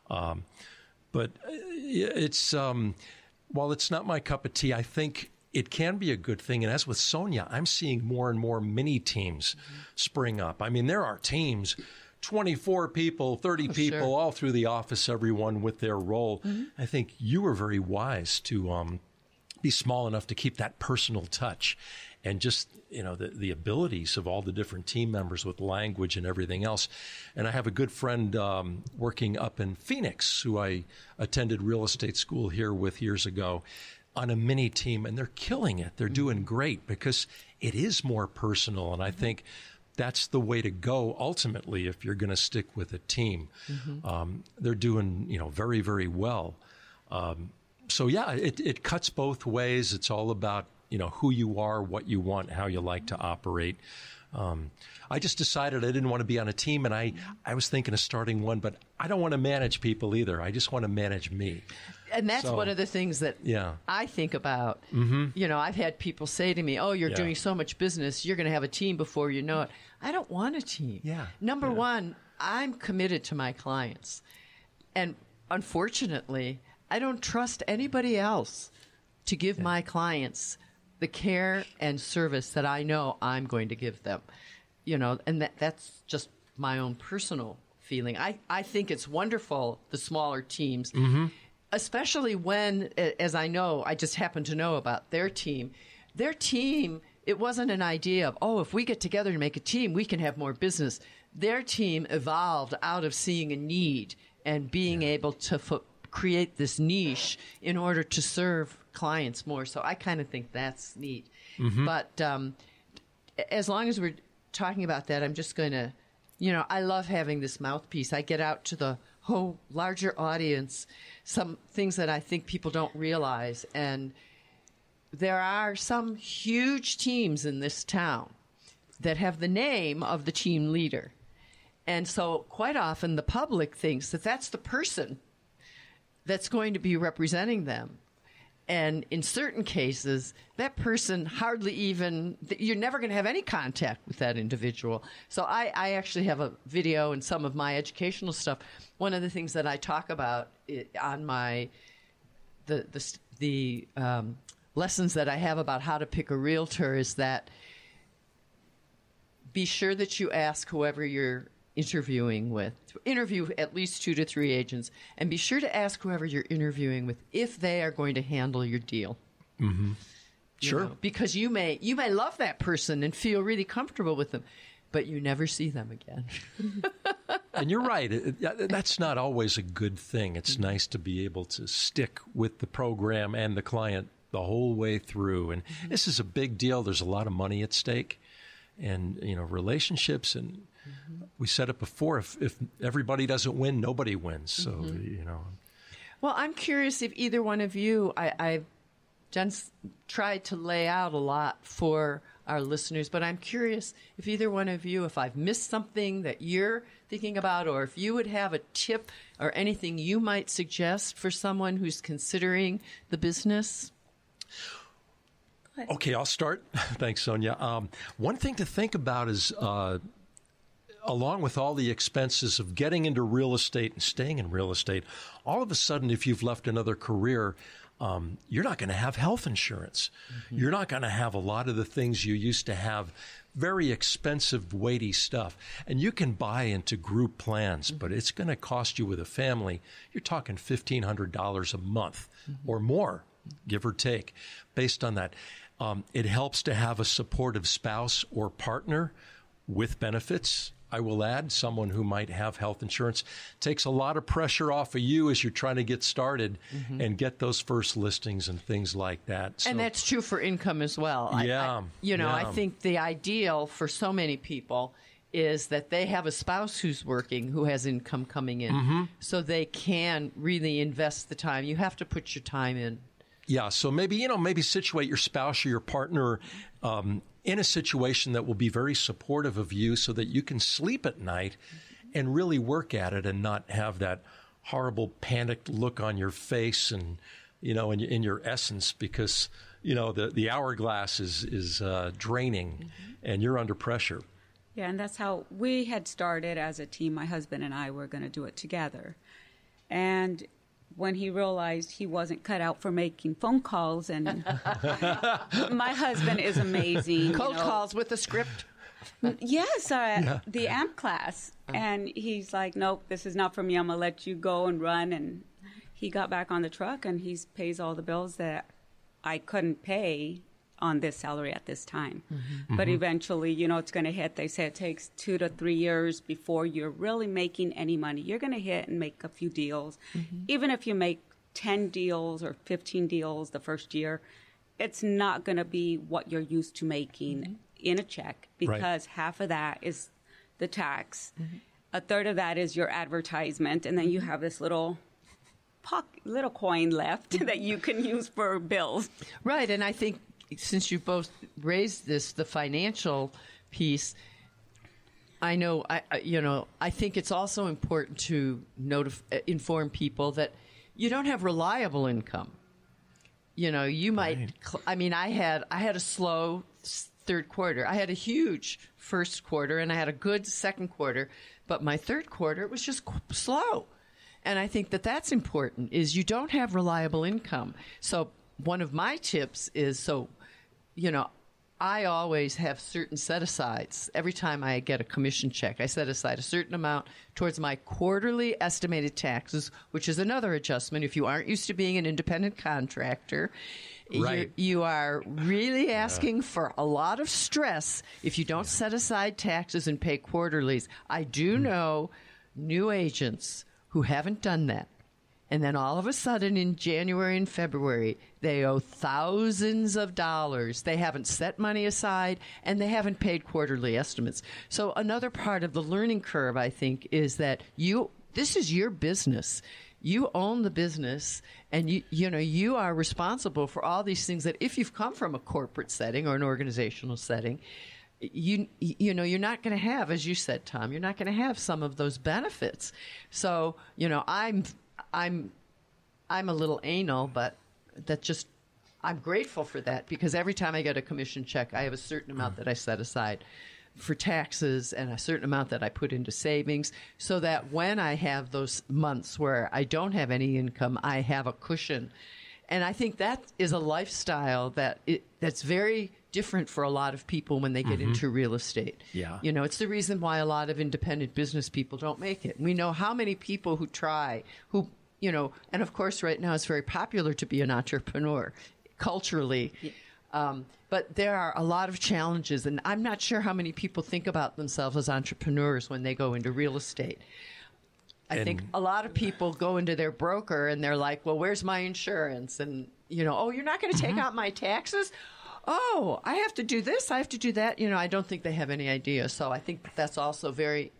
But it's while it's not my cup of tea, I think it can be a good thing. And as with Sonia, I'm seeing more and more mini teams spring up. I mean, there are teams, 24 people, 30 people, sure. all through the office, everyone with their role. I think you were very wise to be small enough to keep that personal touch and just, the abilities of all the different team members with language and everything else. And I have a good friend working up in Phoenix who I attended real estate school here with years ago, on a mini team, and they're killing it. They're doing great because it is more personal, and I think that's the way to go ultimately if you're going to stick with a team. They're doing, very, very well. So yeah, it cuts both ways. It's all about, who you are, what you want, how you like to operate. I just decided I didn't want to be on a team, and I was thinking of starting one, but I don't want to manage people either. I just want to manage me. And that's one of the things that I think about. I've had people say to me, oh, you're doing so much business, you're going to have a team before you know it. I don't want a team. Number one, I'm committed to my clients. And unfortunately, I don't trust anybody else to give my clients the care and service that I know I'm going to give them. And that's just my own personal feeling. I think it's wonderful, the smaller teams, especially when, as I just happen to know about their team, it wasn't an idea of, if we get together and make a team, we can have more business. Their team evolved out of seeing a need and being able to create this niche in order to serve clients more. So I kind of think that's neat. But as long as we're talking about that, I'm just going to, I love having this mouthpiece. I get out to the whole larger audience, some things that I think people don't realize. And there are some huge teams in this town that have the name of the team leader. And so quite often the public thinks that that's the person that's going to be representing them. And in certain cases, that person hardly even, you're never going to have any contact with that individual. So I actually have a video in some of my educational stuff. One of the things that I talk about on my, the lessons that I have about how to pick a realtor is that be sure that you ask whoever you're interviewing with. Interview at least 2 to 3 agents, and be sure to ask whoever you're interviewing with if they are going to handle your deal. Sure. Because you may love that person and feel really comfortable with them, but you never see them again. And you're right. That's not always a good thing. It's nice to be able to stick with the program and the client the whole way through. And this is a big deal. There's a lot of money at stake, and relationships, and we said it before, if everybody doesn't win, nobody wins. So, Well, I'm curious if either one of you, I've tried to lay out a lot for our listeners, but I'm curious if either one of you, if I've missed something that you're thinking about, or if you would have a tip or anything you might suggest for someone who's considering the business. Okay, I'll start. Thanks, Sonia. One thing to think about is, along with all the expenses of getting into real estate and staying in real estate, all of a sudden, if you've left another career, you're not going to have health insurance. You're not going to have a lot of the things you used to have, very expensive, weighty stuff. And you can buy into group plans, but it's going to cost you with a family, you're talking $1,500 a month or more give or take, based on that. It helps to have a supportive spouse or partner with benefits. I will add, someone who might have health insurance takes a lot of pressure off of you as you're trying to get started and get those first listings and things like that. So, and that's true for income as well. I think the ideal for so many people is that they have a spouse who's working, who has income coming in, so they can really invest the time. You have to put your time in. Yeah, so maybe situate your spouse or your partner in a situation that will be very supportive of you so that you can sleep at night and really work at it and not have that horrible panicked look on your face and, in your essence, because, the hourglass is draining and you're under pressure. Yeah, and that's how we had started as a team. My husband and I were going to do it together. And when he realized he wasn't cut out for making phone calls, and my husband is amazing. Cold calls with a script? Yes, the AMP class. And he's like, nope, this is not for me. I'm going to let you go and run. And he got back on the truck, and he pays all the bills that I couldn't pay on this salary at this time. But eventually, it's going to hit. They say it takes 2 to 3 years before you're really making any money. You're going to hit and make a few deals. Even if you make 10 deals or 15 deals the first year, it's not going to be what you're used to making in a check, because half of that is the tax. A third of that is your advertisement. And then you have this little coin left that you can use for bills. Right. And I think, since you both raised the financial piece, I think it's also important to inform people that you don't have reliable income. You might. I had a slow third quarter. I had a huge first quarter, and I had a good second quarter, but my third quarter, it was just slow. And I think that's important. Is you don't have reliable income. So one of my tips is, I always have certain set-asides. Every time I get a commission check, I set aside a certain amount towards my quarterly estimated taxes, which is another adjustment. If you aren't used to being an independent contractor, you are really asking for a lot of stress if you don't set aside taxes and pay quarterlies. I do know new agents who haven't done that. And then all of a sudden in January and February, they owe thousands of dollars. They haven't set money aside, and they haven't paid quarterly estimates. So another part of the learning curve, I think, is that this is your business. You own the business, and you are responsible for all these things that if you've come from a corporate setting or an organizational setting, you're not going to have, as you said, Tom, you're not going to have some of those benefits. So, I'm a little anal, but I'm grateful for that, because every time I get a commission check, I have a certain amount that I set aside for taxes and a certain amount that I put into savings, so that when I have those months where I don't have any income, I have a cushion. And I think that is a lifestyle that's very different for a lot of people when they get into real estate. Yeah. It's the reason why a lot of independent business people don't make it. We know how many people who try, and of course right now it's very popular to be an entrepreneur culturally. Yeah. But there are a lot of challenges, and I'm not sure how many people think about themselves as entrepreneurs when they go into real estate. I think a lot of people go into their broker and they're like, well, where's my insurance? And, oh, you're not going to take out my taxes? Oh, I have to do this, I have to do that. I don't think they have any idea. So I think that's also very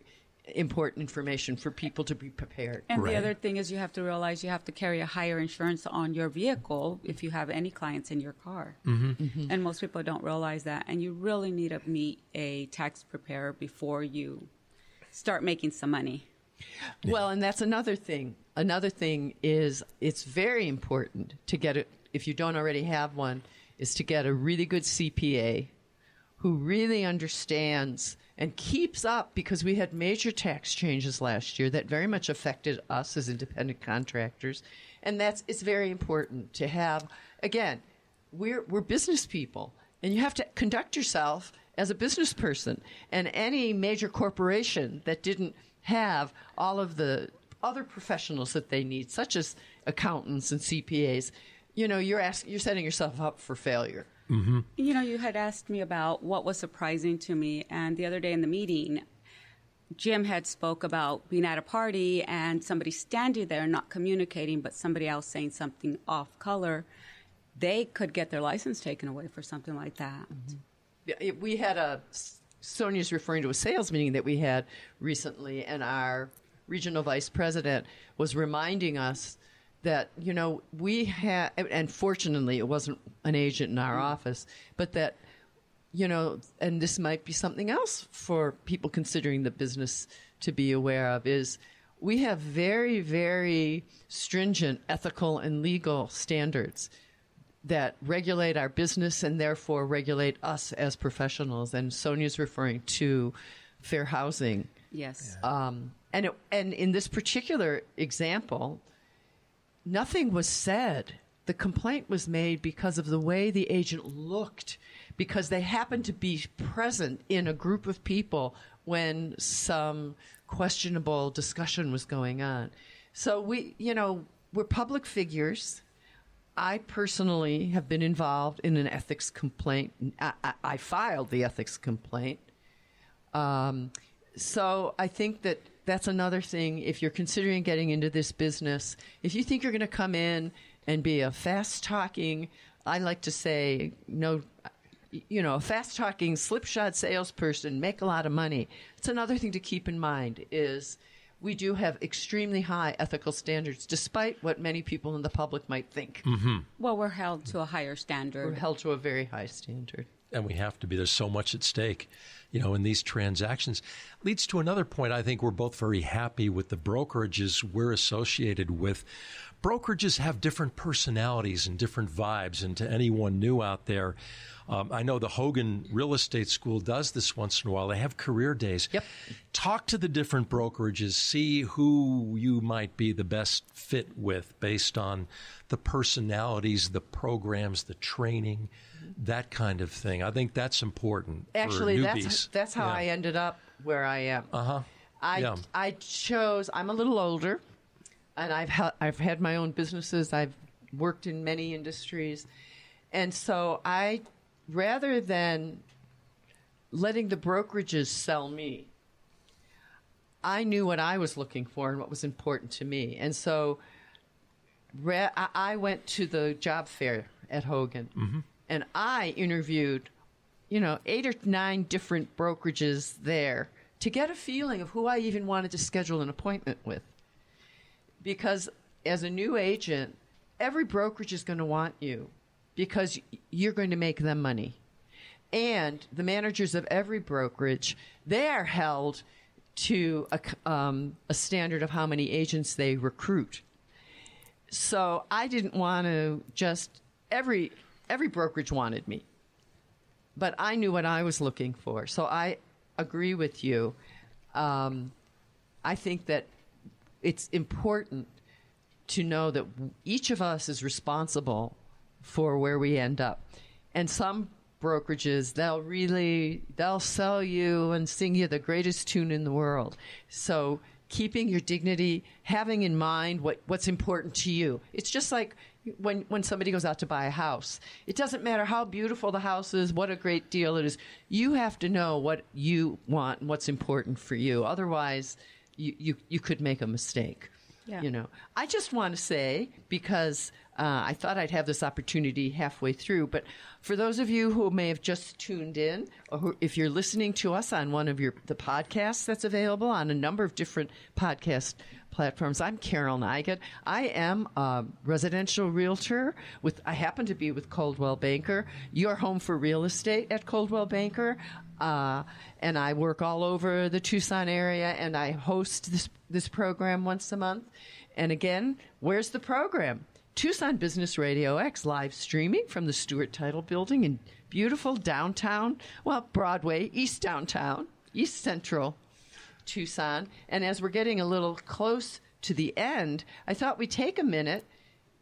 important information for people to be prepared. And the other thing is you have to realize you have to carry a higher insurance on your vehicle if you have any clients in your car. And most people don't realize that. And you really need to meet a tax preparer before you start making some money. Yeah. Well, and that's another thing. Another thing is it's very important to get it, if you don't already have one, is to get a really good CPA who really understands and keeps up, because we had major tax changes last year that very much affected us as independent contractors. And it's very important to have, again, we're business people, and you have to conduct yourself as a business person. And any major corporation that didn't have all of the other professionals that they need, such as accountants and CPAs, you're setting yourself up for failure. Mm-hmm. You had asked me about what was surprising to me, and the other day in the meeting, Jim had spoke about being at a party and somebody standing there not communicating, but somebody else saying something off color. They could get their license taken away for something like that. Mm-hmm. We had Sonia's referring to a sales meeting that we had recently, and our regional vice president was reminding us that, we had, and fortunately it wasn't an agent in our office, but that, and this might be something else for people considering the business to be aware of, is we have very, very stringent ethical and legal standards that regulate our business and therefore regulate us as professionals. And Sonia's referring to fair housing. Yes. And in this particular example, nothing was said. The complaint was made because of the way the agent looked, because they happened to be present in a group of people when some questionable discussion was going on. So we're public figures. I personally have been involved in an ethics complaint. I filed the ethics complaint. So I think that's another thing. If you're considering getting into this business, if you think you're going to come in and be a fast-talking, I like to say, a fast-talking, slipshod salesperson, make a lot of money. It's another thing to keep in mind is we do have extremely high ethical standards, despite what many people in the public might think. Mm-hmm. Well, we're held to a higher standard. We're held to a very high standard. And we have to be. There's so much at stake, in these transactions. Leads to another point. I think we're both very happy with the brokerages we're associated with. Brokerages have different personalities and different vibes. And to anyone new out there, I know the Hogan Real Estate School does this once in a while. They have career days. Yep. Talk to the different brokerages. See who you might be the best fit with based on the personalities, the programs, the training, that kind of thing. I think that's important. Actually, for newbies. that's how I ended up where I am. I chose. I'm a little older, and I've had my own businesses. I've worked in many industries, and so rather than letting the brokerages sell me, I knew what I was looking for and what was important to me, and so I went to the job fair at Hogan. Mm-hmm. And I interviewed, 8 or 9 different brokerages there to get a feeling of who I even wanted to schedule an appointment with. Because as a new agent, every brokerage is going to want you because you're going to make them money. And the managers of every brokerage, they are held to a standard of how many agents they recruit. So I didn't want to every brokerage wanted me, but I knew what I was looking for. So I agree with you. I think that it's important to know that each of us is responsible for where we end up. And some brokerages, they'll sell you and sing you the greatest tune in the world. So keeping your dignity, having in mind what's important to you. It's just like when somebody goes out to buy a house. It doesn't matter how beautiful the house is, what a great deal it is. You have to know what you want and what's important for you. Otherwise, you could make a mistake. Yeah. I just want to say, because I thought I'd have this opportunity halfway through, but for those of you who may have just tuned in, or if you're listening to us on one of the podcasts that's available on a number of different podcast platforms, I'm Carol Neigut. I am a residential realtor. I happen to be with Coldwell Banker, your home for real estate at Coldwell Banker. And I work all over the Tucson area, and I host this program once a month. And again, where's the program? Tucson Business Radio X, live streaming from the Stewart Title Building in beautiful downtown, Broadway, East Downtown, East Central Tucson. And as we're getting a little close to the end, I thought we'd take a minute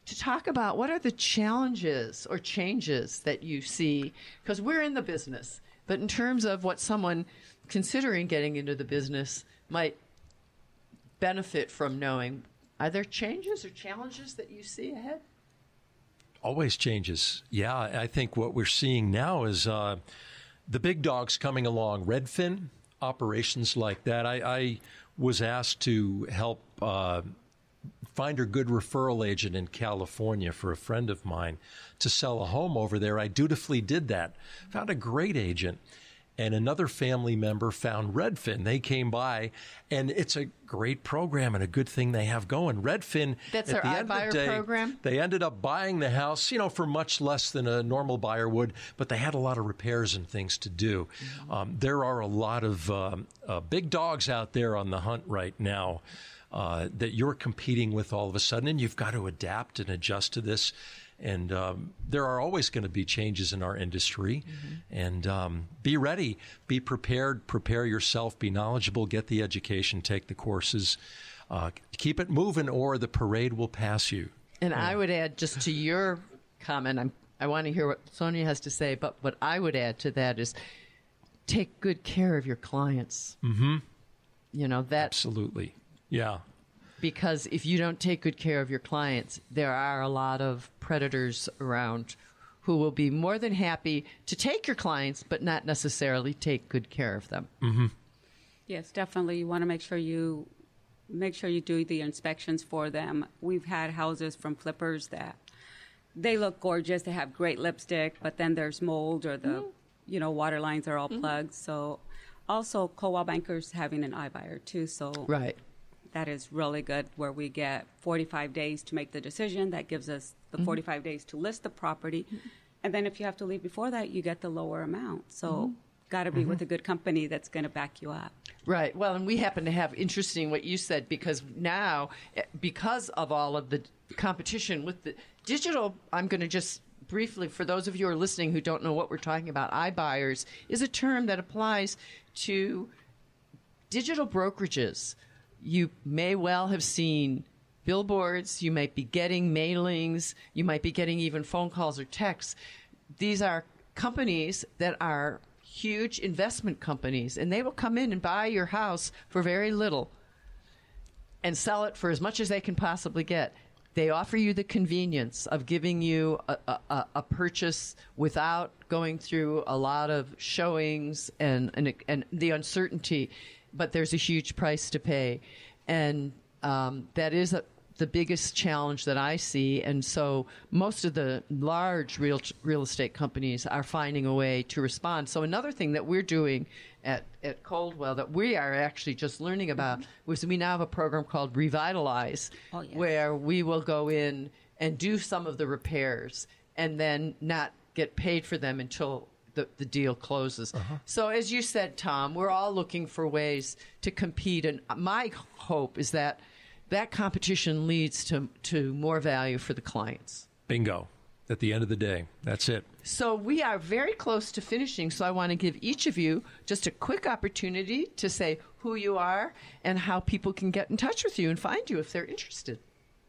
to talk about what are the challenges or changes that you see, because we're in the business. But in terms of what someone considering getting into the business might benefit from knowing, are there changes or challenges that you see ahead? Always changes. Yeah, I think what we're seeing now is the big dogs coming along. Redfin, operations like that. I was asked to help find a good referral agent in California for a friend of mine to sell a home over there. I dutifully did that. Found a great agent. And another family member found Redfin. They came by, and it's a great program and a good thing they have going. Redfin, that's their iBuyer program? They ended up buying the house, for much less than a normal buyer would, but they had a lot of repairs and things to do. Mm-hmm. There are a lot of big dogs out there on the hunt right now that you're competing with all of a sudden, and you've got to adapt and adjust to this. And there are always going to be changes in our industry. Mm-hmm. And be ready, be prepared, prepare yourself, be knowledgeable, get the education, take the courses, keep it moving, or the parade will pass you. And I would add, just to your comment, I want to hear what Sonia has to say, but what I would add to that is take good care of your clients. Mm-hmm. Absolutely. Yeah. Because if you don't take good care of your clients, there are a lot of predators around who will be more than happy to take your clients, but not necessarily take good care of them. Mm-hmm. Yes, definitely. You want to make sure you do the inspections for them. We've had houses from flippers that they look gorgeous. They have great lipstick, but then there's mold or the water lines are all plugged. So also Coldwell Banker's having an iBuyer too. So right. That is really good, where we get 45 days to make the decision. That gives us the 45 days to list the property. And then if you have to leave before that, you get the lower amount. So got to be with a good company that's going to back you up. Right. Well, and we happen to have interesting what you said, because now, because of all of the competition with the digital, I'm going to just briefly, for those of you who are listening who don't know what we're talking about, iBuyers is a term that applies to digital brokerages. You may well have seen billboards. You might be getting mailings. You might be getting even phone calls or texts. These are companies that are huge investment companies, and they will come in and buy your house for very little and sell it for as much as they can possibly get. They offer you the convenience of giving you a purchase without going through a lot of showings and the uncertainty. But there's a huge price to pay. And that is the biggest challenge that I see. And so most of the large real estate companies are finding a way to respond. So another thing that we're doing at Coldwell that we are actually just learning about was we now have a program called Revitalize, where we will go in and do some of the repairs and then not get paid for them until the deal closes. So as you said, Tom, we're all looking for ways to compete. And my hope is that competition leads to more value for the clients. Bingo. At the end of the day, that's it. So we are very close to finishing. So I want to give each of you just a quick opportunity to say who you are and how people can get in touch with you and find you if they're interested.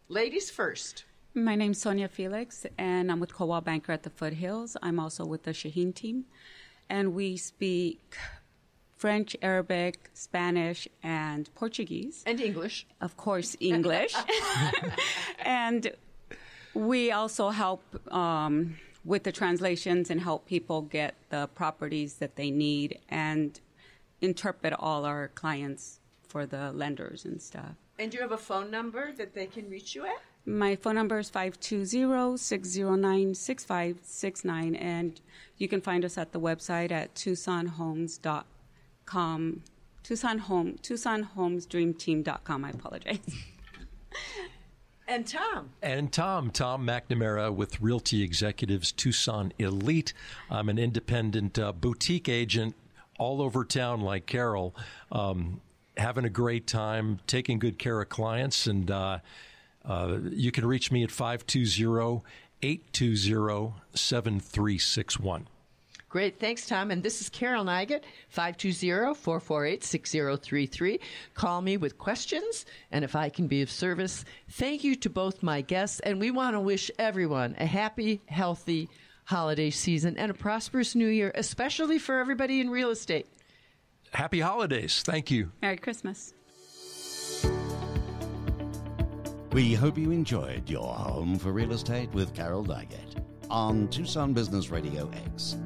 Ladies first. My name's Sonia Felix, and I'm with Coldwell Banker at the Foothills. I'm also with the Shaheen team, and we speak French, Arabic, Spanish, and Portuguese. And English. Of course, English. And we also help with the translations and help people get the properties that they need and interpret all our clients for the lenders and stuff. And do you have a phone number that they can reach you at? My phone number is 520-609-6569, and you can find us at the website at TucsonHomes.com, TucsonHomesDreamTeam.com. I apologize. And Tom. Tom McNamara with Realty Executives Tucson Elite. I'm an independent boutique agent all over town like Carol, having a great time, taking good care of clients, and you can reach me at 520-820-7361. Great. Thanks, Tom. And this is Carol Nigut, 520-448-6033. Call me with questions, and if I can be of service. Thank you to both my guests, and we want to wish everyone a happy, healthy holiday season and a prosperous new year, especially for everybody in real estate. Happy holidays. Thank you. Merry Christmas. We hope you enjoyed Your Home for Real Estate with Carol Dygat on Tucson Business Radio X.